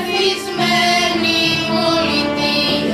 Μεθυσμένη πολιτεία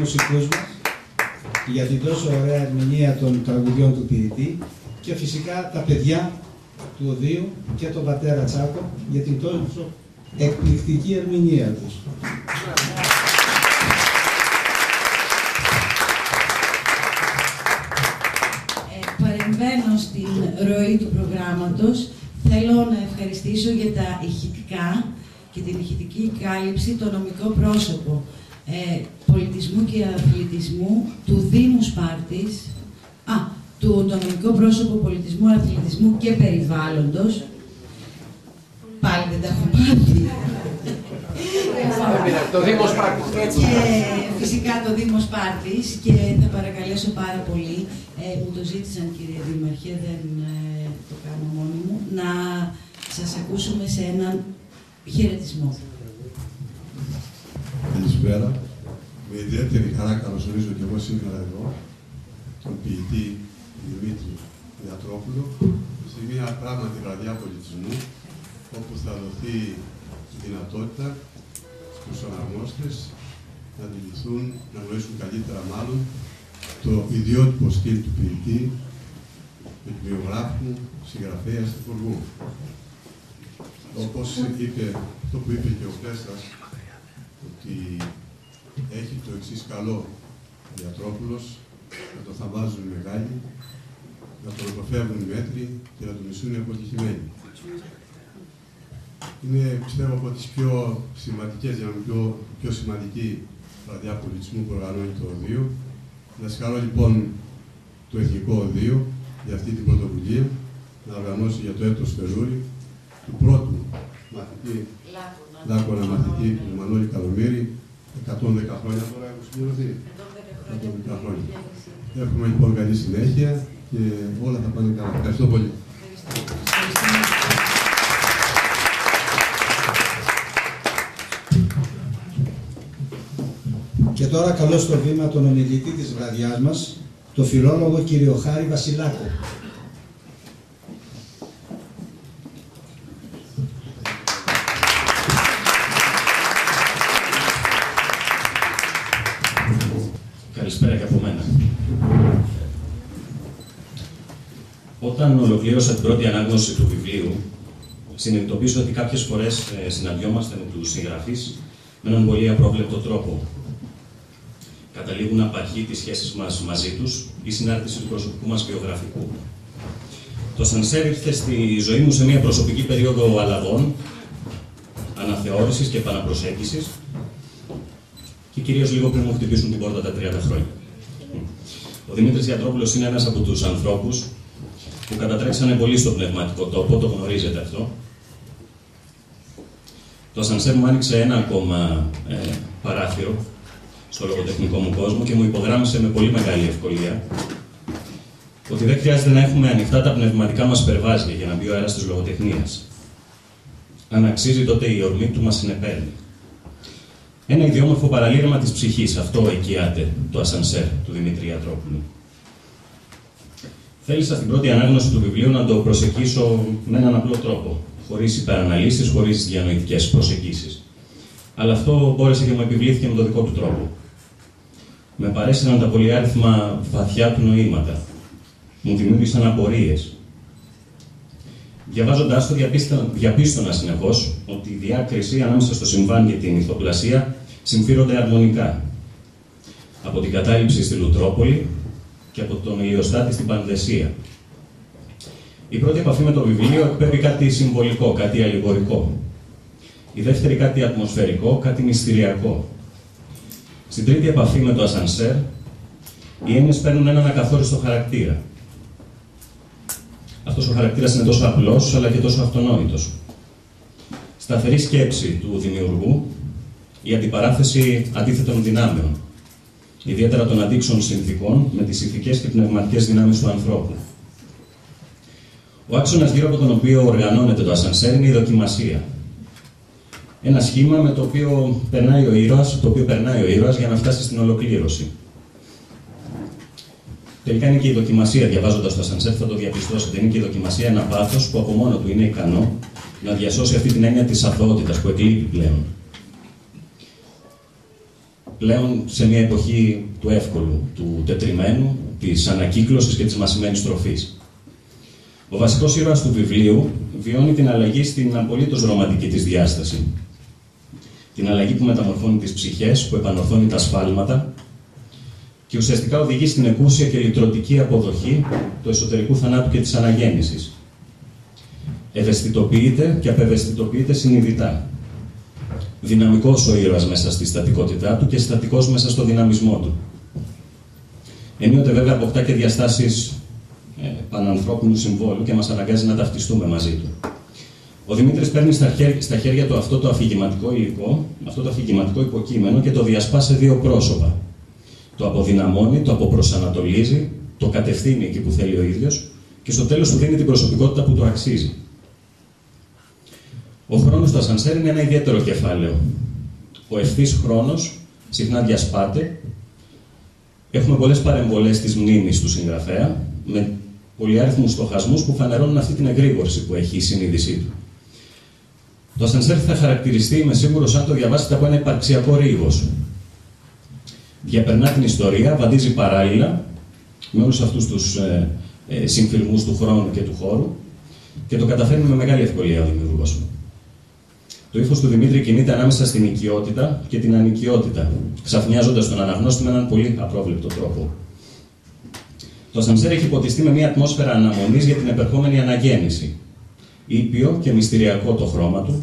μουσικούς μας για την τόσο ωραία ερμηνεία των τραγουδιών του ποιητή και φυσικά τα παιδιά του Οδείου και τον πατέρα Τσάκο για την τόσο εκπληκτική ερμηνεία τους. Παρεμβαίνω στην ροή του προγράμματος. Θέλω να ευχαριστήσω για τα ηχητικά και την ηχητική κάλυψη το νομικό πρόσωπο πολιτισμού και αθλητισμού του Δήμου Σπάρτης, το νομικό πρόσωπο πολιτισμού, αθλητισμού και περιβάλλοντος. Πάλι δεν τα έχω μάθει. Το Δήμο Σπάρτης. Και φυσικά το Δήμο Σπάρτης, και θα παρακαλέσω πάρα πολύ, μου το ζήτησαν κύριε Δήμαρχε, δεν το κάνω μόνη μου, να σας ακούσουμε σε έναν χαιρετισμό. Καλησπέρα. Με ιδιαίτερη χαρά καλωσορίζω και εγώ σήμερα εδώ τον ποιητή Δημήτρη Διατρόπουλο σε μια πράγματι βραδιά πολιτισμού, όπου θα δοθεί η δυνατότητα στους αναγνώστες να αντιληφθούν, να γνωρίσουν καλύτερα μάλλον το ιδιότυπο στυλ του ποιητή, του βιογράφου, συγγραφέα, στιχουργού. Όπως είπε, αυτό που είπε και ο Κλέστας, ότι έχει το εξής καλό ο Διατρόπουλος, να το θαυμάζουν οι μεγάλοι, να τον αποφεύγουν οι μέτροι και να τον μισούν οι αποτυχημένοι. Είναι, πιστεύω, από τις πιο σημαντικές, για να μην πω πιο σημαντική βραδιά πολιτισμού που οργανώνει το Οδείο. Να συγχαρώ λοιπόν το Εθνικό Οδείο για αυτή την πρωτοβουλία, να οργανώσει για το έτος Φερούρη του πρώτου μαθητή, Λάκωνα μαθητή του Μανώλη Καλομήρη, 110 χρόνια τώρα έχουν συμπληρωθεί. 110 χρόνια. Έχουμε λοιπόν καλή συνέχεια και όλα θα πάνε καλά. Ευχαριστώ πολύ. Και τώρα καλώ στο βήμα τον ομιλητή της βραδιάς μας, το φιλόλογο κύριο Χάρη Βασιλάκο. Καλησπέρα και από μένα. Όταν ολοκλήρωσα την πρώτη ανάγνωση του βιβλίου, συνειδητοποίησα ότι κάποιες φορές συναντιόμαστε με τους συγγραφείς με έναν πολύ απρόβλεπτο τρόπο. Καταλήγουν απαρχή τις σχέσεις μας μαζί τους ή συνάρτηση του προσωπικού μας βιογραφικού. Το Σανσέρ ήρθε στη ζωή μου σε μια προσωπική περίοδο αλλαγών, αναθεώρησης και επαναπροσέγγισης και κυρίως λίγο πριν μου χτυπήσουν την πόρτα τα 30 χρόνια. Ο Δημήτρης Διατρόπουλος είναι ένας από τους ανθρώπους που κατατρέξανε πολύ στον πνευματικό τόπο, το γνωρίζετε αυτό, Το ασανσέρ μου άνοιξε ένα ακόμα παράθυρο στο λογοτεχνικό μου κόσμο και μου υπογράμμισε με πολύ μεγάλη ευκολία ότι δεν χρειάζεται να έχουμε ανοιχτά τα πνευματικά μας περβάζια για να μπει ο αέρας της λογοτεχνίας. Αν αξίζει, τότε η ορμή του μας συνεπέρνει. Ένα ιδιόμορφο παραλήρημα της ψυχής, αυτό οικειάται το ασανσέρ του Δημήτρη Ιατρόπουλου. Θέλησα στην πρώτη ανάγνωση του βιβλίου να το προσεγγίσω με έναν απλό τρόπο, χωρίς υπεραναλύσεις, χωρίς διανοητικές προσεγγίσεις. Αλλά αυτό μπόρεσε και μου επιβλήθηκε με τον δικό του τρόπο. Με παρέσυραν τα πολυάριθμα βαθιά του νοήματα. Μου δημιούργησαν απορίες. Διαβάζοντάς το, διαπίστωνα συνεχώς ότι η διάκριση ανάμεσα στο συμβάν και την ηθοπλασία συμφέρονται αρμονικά. Από την κατάληψη στη Λουτρόπολη και από τον Ηλιοστάτη στην Πανδεσία. Η πρώτη επαφή με το βιβλίο εκπέμπει κάτι συμβολικό, κάτι αλληγορικό. Η δεύτερη κάτι ατμοσφαιρικό, κάτι μυστηριακό. Στην τρίτη επαφή με το ασανσέρ, οι έννοιες παίρνουν έναν ακαθόριστο χαρακτήρα. Αυτός ο χαρακτήρας είναι τόσο απλός, αλλά και τόσο αυτονόητος. Σταθερή σκέψη του δημιουργού, η αντιπαράθεση αντίθετων δυνάμεων, ιδιαίτερα των αντίξων συνθηκών με τις ηθικές και πνευματικές δυνάμεις του ανθρώπου. Ο άξονας γύρω από τον οποίο οργανώνεται το ασανσέρ είναι η δοκιμασία. Ένα σχήμα με το οποίο περνάει ο ήρωας, για να φτάσει στην ολοκλήρωση. Τελικά είναι και η δοκιμασία, διαβάζοντας το ασανσέρ, θα το διαπιστώσετε. Είναι και η δοκιμασία ένα πάθος που από μόνο του είναι ικανό να διασώσει αυτή την έννοια της αθωότητας που εκλείπει πλέον. Πλέον σε μια εποχή του εύκολου, του τετριμένου, της ανακύκλωσης και της μασημένης τροφής. Ο βασικός ήρωας του βιβλίου βιώνει την αλλαγή στην απολύτως ρομαντική της διάσταση. Την αλλαγή που μεταμορφώνει τις ψυχές, που επανορθώνει τα σφάλματα και ουσιαστικά οδηγεί στην εκούσια και λυτρωτική αποδοχή του εσωτερικού θανάτου και της αναγέννησης. Ευαισθητοποιείται και απευαισθητοποιείται συνειδητά. Δυναμικός ο ήρωας μέσα στη στατικότητά του και στατικός μέσα στο δυναμισμό του. Ενίοτε βέβαια αποκτά και διαστάσεις πανανθρώπινου συμβόλου και μας αναγκάζει να ταυτιστούμε μαζί του. Ο Δημήτρης παίρνει στα χέρια του αυτό το αφηγηματικό υλικό, αυτό το αφηγηματικό υποκείμενο και το διασπά σε δύο πρόσωπα. Το αποδυναμώνει, το αποπροσανατολίζει, το κατευθύνει εκεί που θέλει ο ίδιος και στο τέλος του δίνει την προσωπικότητα που του αξίζει. Ο χρόνος του ασανσέρ είναι ένα ιδιαίτερο κεφάλαιο. Ο ευθύς χρόνος συχνά διασπάται. Έχουμε πολλές παρεμβολές της μνήμης του συγγραφέα, με πολυάριθμους στοχασμούς που φανερώνουν αυτή την εγρήγορση που έχει η συνείδησή του. Το ασανσέρ θα χαρακτηριστεί, είμαι σίγουρος, αν το διαβάσετε, από ένα υπαρξιακό ρήγος. Διαπερνά την ιστορία, βαδίζει παράλληλα με όλους αυτούς τους συμφυρμούς του χρόνου και του χώρου και το καταφέρνει με μεγάλη ευκολία ο δημιουργός. Το ύφος του Δημήτρη κινείται ανάμεσα στην οικειότητα και την ανοικειότητα, ξαφνιάζοντας τον αναγνώστη με έναν πολύ απρόβλεπτο τρόπο. Το ασανσέρ έχει ποτιστεί με μια ατμόσφαιρα αναμονής για την επερχόμενη αναγέννηση. Ήπιο και μυστηριακό το χρώμα του,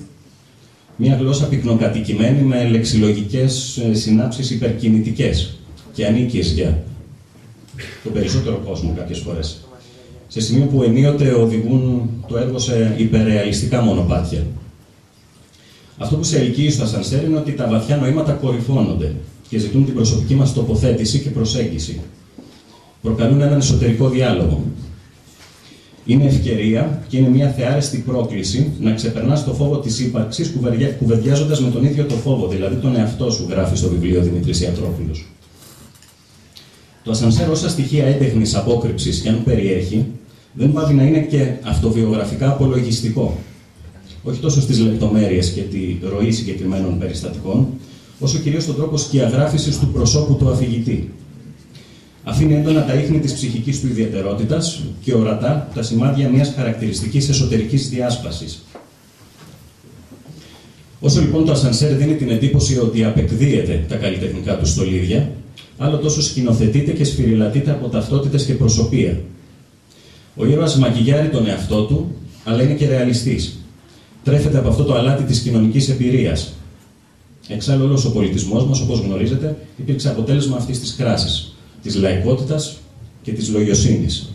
μια γλώσσα πυκνοκατοικημένη με λεξιλογικές συνάψεις υπερκινητικές και ανίκειες για τον περισσότερο κόσμο κάποιες φορές. Σε σημείο που ενίοτε οδηγούν το έργο σε υπερρεαλιστικά μονοπάτια. Αυτό που σε ελκύει στο ασανσέρ είναι ότι τα βαθιά νοήματα κορυφώνονται και ζητούν την προσωπική μας τοποθέτηση και προσέγγιση. Προκαλούν έναν εσωτερικό διάλογο. Είναι ευκαιρία και είναι μια θεάρεστη πρόκληση να ξεπερνάς το φόβο της ύπαρξης κουβεντιάζοντας με τον ίδιο το φόβο, δηλαδή τον εαυτό σου, γράφει στο βιβλίο Δημήτρης Ιατρόπουλος. Το ασανσέρ όσα στοιχεία έντεχνης απόκρυψης και αν περιέχει, δεν πάβει να είναι και αυτοβιογραφικά απολογιστικό. Όχι τόσο στις λεπτομέρειες και τη ροή συγκεκριμένων περιστατικών, όσο κυρίως στον τρόπο σκιαγράφησης του προσώπου του αφηγητή. Αφήνει έντονα τα ίχνη της ψυχικής του ιδιαιτερότητας και ορατά τα σημάδια μιας χαρακτηριστικής εσωτερικής διάσπασης. Όσο λοιπόν το ασανσέρ δίνει την εντύπωση ότι απεκδίεται τα καλλιτεχνικά του στολίδια, άλλο τόσο σκηνοθετείται και σφυριλατείται από ταυτότητες και προσωπία. Ο ήρωας μαγιγιάρει τον εαυτό του, αλλά είναι και ρεαλιστής. Τρέφεται από αυτό το αλάτι της κοινωνικής εμπειρίας. Εξάλλου, όλος ο πολιτισμός μας, όπως γνωρίζετε, υπήρξε αποτέλεσμα αυτής της κράσης, της λαϊκότητας και της λογιοσύνης.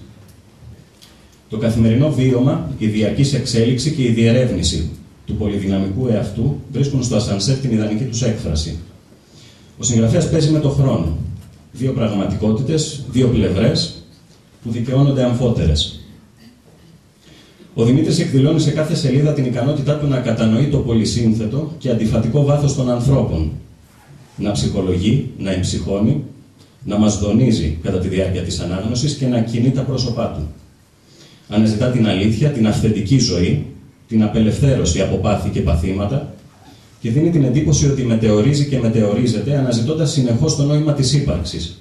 Το καθημερινό βίωμα, η διαρκής εξέλιξη και η διερεύνηση του πολυδυναμικού εαυτού βρίσκουν στο ασανσέρ την ιδανική τους έκφραση. Ο συγγραφέας παίζει με το χρόνο. Δύο πραγματικότητες, δύο πλευρές που δικαιώνονται αμφότερες. Ο Δημήτρης εκδηλώνει σε κάθε σελίδα την ικανότητά του να κατανοεί το πολυσύνθετο και αντιφατικό βάθος των ανθρώπων. Να ψυχολογεί, να εμψυχώνει, να μας δονίζει κατά τη διάρκεια της ανάγνωσης και να κινεί τα πρόσωπά του. Αναζητά την αλήθεια, την αυθεντική ζωή, την απελευθέρωση από πάθη και παθήματα και δίνει την εντύπωση ότι μετεωρίζει και μετεωρίζεται αναζητώντας συνεχώς το νόημα της ύπαρξης.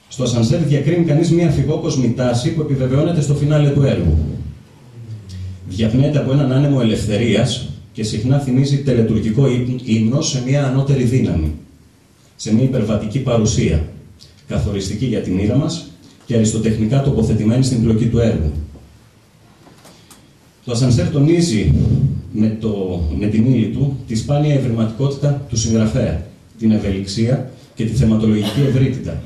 Στο ασανσέρ διακρίνει κανείς μια φυγόκοσμη τάση που επιβεβαιώνεται στο φινάλε του έργου. Διαπνέεται από έναν άνεμο ελευθερίας και συχνά θυμίζει τελετουργικό ύμνο σε μια ανώτερη δύναμη, σε μια υπερβατική παρουσία, καθοριστική για τη μοίρα μας και αριστοτεχνικά τοποθετημένη στην πλοκή του έργου. Το ασανσέρ τονίζει με την ύλη του τη σπάνια ευρηματικότητα του συγγραφέα, την ευελιξία και τη θεματολογική ευρύτητα.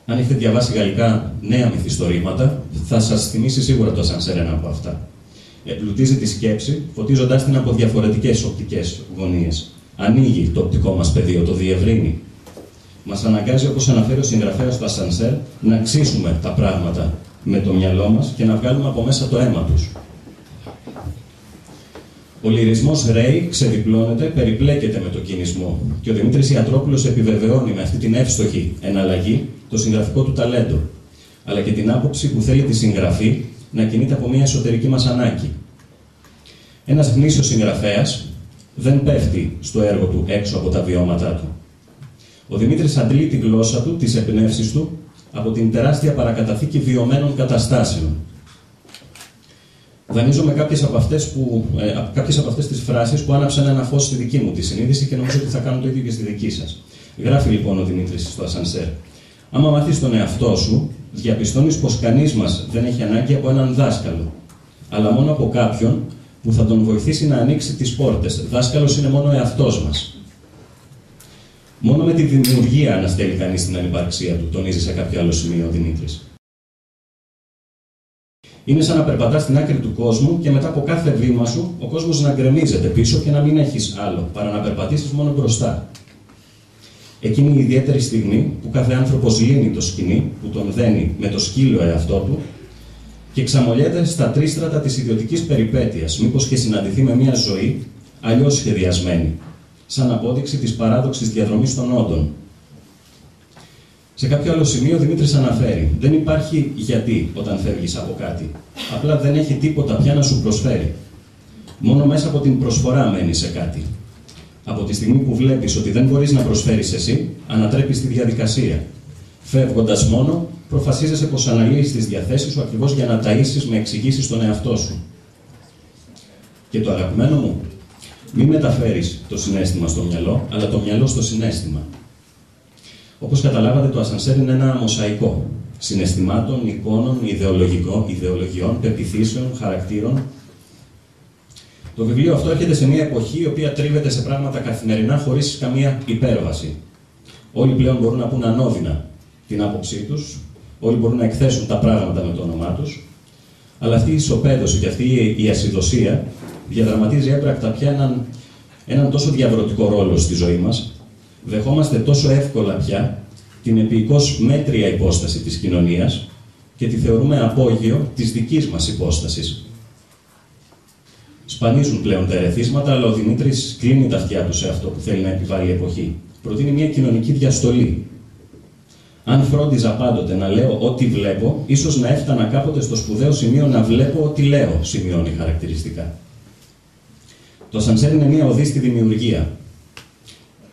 Αν έχετε διαβάσει γαλλικά νέα μυθιστορήματα, θα σας θυμίσει σίγουρα το ασανσέρ ένα από αυτά. Εμπλουτίζει τη σκέψη, φωτίζοντάς την από διαφορετικές οπτικές γωνίες. Ανοίγει το οπτικό μας πεδίο, το διευρύνει. Μας αναγκάζει, όπως αναφέρει ο συγγραφέας στο ασανσέρ, να αξίσουμε τα πράγματα με το μυαλό μας και να βγάλουμε από μέσα το αίμα τους. Ο λυρισμός ρέει, ξεδιπλώνεται, περιπλέκεται με τον κινησμό και ο Δημήτρης Ιατρόπουλος επιβεβαιώνει με αυτή την εύστοχη εναλλαγή το συγγραφικό του ταλέντο, αλλά και την άποψη που θέλει τη συγγραφή να κινείται από μια εσωτερική μας ανάγκη. Ένας γνήσιος συγγραφέας δεν πέφτει στο έργο του έξω από τα βιώματά του. Ο Δημήτρης αντλεί τη γλώσσα του, τις εμπνεύσεις του, από την τεράστια παρακαταθήκη βιωμένων καταστάσεων. Δανείζομαι κάποιες από αυτές τις φράσεις που άναψαν ένα φως στη δική μου τη συνείδηση και νομίζω ότι θα κάνουν το ίδιο και στη δική σας. Γράφει λοιπόν ο Δημήτρης στο ασανσέρ. Άμα μάθεις τον εαυτό σου, διαπιστώνεις πως κανείς μας δεν έχει ανάγκη από έναν δάσκαλο, αλλά μόνο από κάποιον που θα τον βοηθήσει να ανοίξει τις πόρτες. Δάσκαλος είναι μόνο ο εαυτός μας. Μόνο με τη δημιουργία αναστέλει κανείς την ανυπαρξία του, τονίζει σε κάποιο άλλο σημείο ο Δημήτρης. Είναι σαν να περπατάς στην άκρη του κόσμου και μετά από κάθε βήμα σου ο κόσμος να γκρεμίζεται πίσω και να μην έχεις άλλο, παρά να περπατήσεις μόνο μπροστά. Εκείνη η ιδιαίτερη στιγμή που κάθε άνθρωπος λύνει το σκοινί, που τον δένει με το σκύλο εαυτό του και ξαμολιέται στα τρίστρατα της ιδιωτικής περιπέτειας, μήπως και συναντηθεί με μια ζωή αλλιώς σχεδιασμένη, σαν απόδειξη της παράδοξης διαδρομής των όντων. Σε κάποιο άλλο σημείο ο Δημήτρης αναφέρει: δεν υπάρχει γιατί όταν φεύγεις από κάτι. Απλά δεν έχει τίποτα πια να σου προσφέρει. Μόνο μέσα από την προσφορά μένεις σε κάτι. Από τη στιγμή που βλέπεις ότι δεν μπορείς να προσφέρεις εσύ, ανατρέπεις τη διαδικασία. Φεύγοντας μόνο, προφασίζεσαι πως αναλύεις τις διαθέσεις σου ακριβώς για να ταΐσεις με εξηγήσεις τον εαυτό σου. Και το αγαπημένο μου, μην μεταφέρεις το συναίσθημα στο μυαλό, αλλά το μυαλό στο συναίσθημα. Όπως καταλάβατε, το ασανσέρ είναι ένα μοσαϊκό συναισθημάτων, εικόνων, ιδεολογιών, πεποιθήσεων, χαρακτήρων. Το βιβλίο αυτό έρχεται σε μια εποχή η οποία τρίβεται σε πράγματα καθημερινά χωρίς καμία υπέρβαση. Όλοι πλέον μπορούν να πούν ανώδυνα την άποψή τους, όλοι μπορούν να εκθέσουν τα πράγματα με το όνομά τους, αλλά αυτή η ισοπαίδωση και αυτή η ασυδοσία διαδραματίζει έμπρακτα πια έναν τόσο διαβρωτικό ρόλο στη ζωή μας. Δεχόμαστε τόσο εύκολα πια την επικώς μέτρια υπόσταση της κοινωνίας και τη θεωρούμε απόγειο της δικής μας υπόστασης. Σπανίζουν πλέον τα ερεθίσματα, αλλά ο Δημήτρης κλείνει τα αυτιά του σε αυτό που θέλει να επιβάλλει η εποχή. Προτείνει μια κοινωνική διαστολή. Αν φρόντιζα πάντοτε να λέω ό,τι βλέπω, ίσως να έφτανα κάποτε στο σπουδαίο σημείο να βλέπω ό,τι λέω, σημειώνει χαρακτηριστικά. Το ασανσέρ είναι μια οδή στη δημιουργία.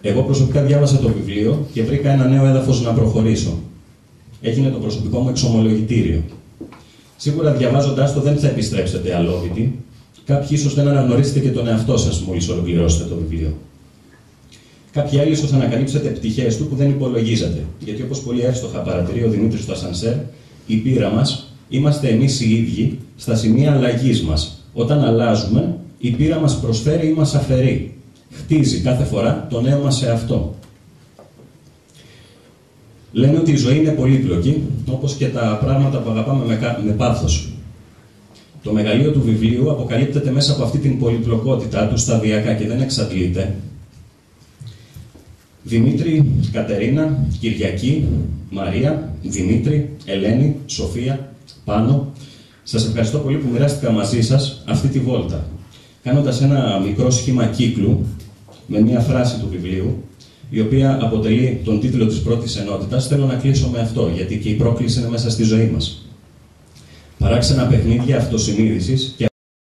Εγώ προσωπικά διάβασα το βιβλίο και βρήκα ένα νέο έδαφος να προχωρήσω. Έγινε το προσωπικό μου εξομολογητήριο. Σίγουρα διαβάζοντάς το δεν θα επιστρέψετε αλόβητοι. Κάποιοι ίσως δεν αναγνωρίσετε και τον εαυτό σας μόλις ολοκληρώσετε το βιβλίο. Κάποιοι άλλοι ίσως ανακαλύψετε πτυχές του που δεν υπολογίζατε. Γιατί όπως πολύ εύστοχα παρατηρεί ο Δημήτρης στο ασανσέρ, η πείρα μας είμαστε εμείς οι ίδιοι στα σημεία αλλαγής μας. Όταν αλλάζουμε, η πείρα μας προσφέρει ή μας αφαιρεί. Χτίζει κάθε φορά το νέο μας εαυτό. Λένε ότι η ζωή είναι πολύπλοκη, όπως και τα πράγματα που αγαπάμε με πάθος. Το μεγαλείο του βιβλίου αποκαλύπτεται μέσα από αυτή την πολυπλοκότητά του σταδιακά και δεν εξαντλείται. Δημήτρη, Κατερίνα, Κυριακή, Μαρία, Δημήτρη, Ελένη, Σοφία, Πάνο, σας ευχαριστώ πολύ που μοιράστηκα μαζί σας αυτή τη βόλτα. Κάνοντας ένα μικρό σχήμα κύκλου με μία φράση του βιβλίου, η οποία αποτελεί τον τίτλο της πρώτης ενότητας, θέλω να κλείσω με αυτό, γιατί και η πρόκληση είναι μέσα στη ζωή μας. Παράξενα παιχνίδια αυτοσυνείδησης και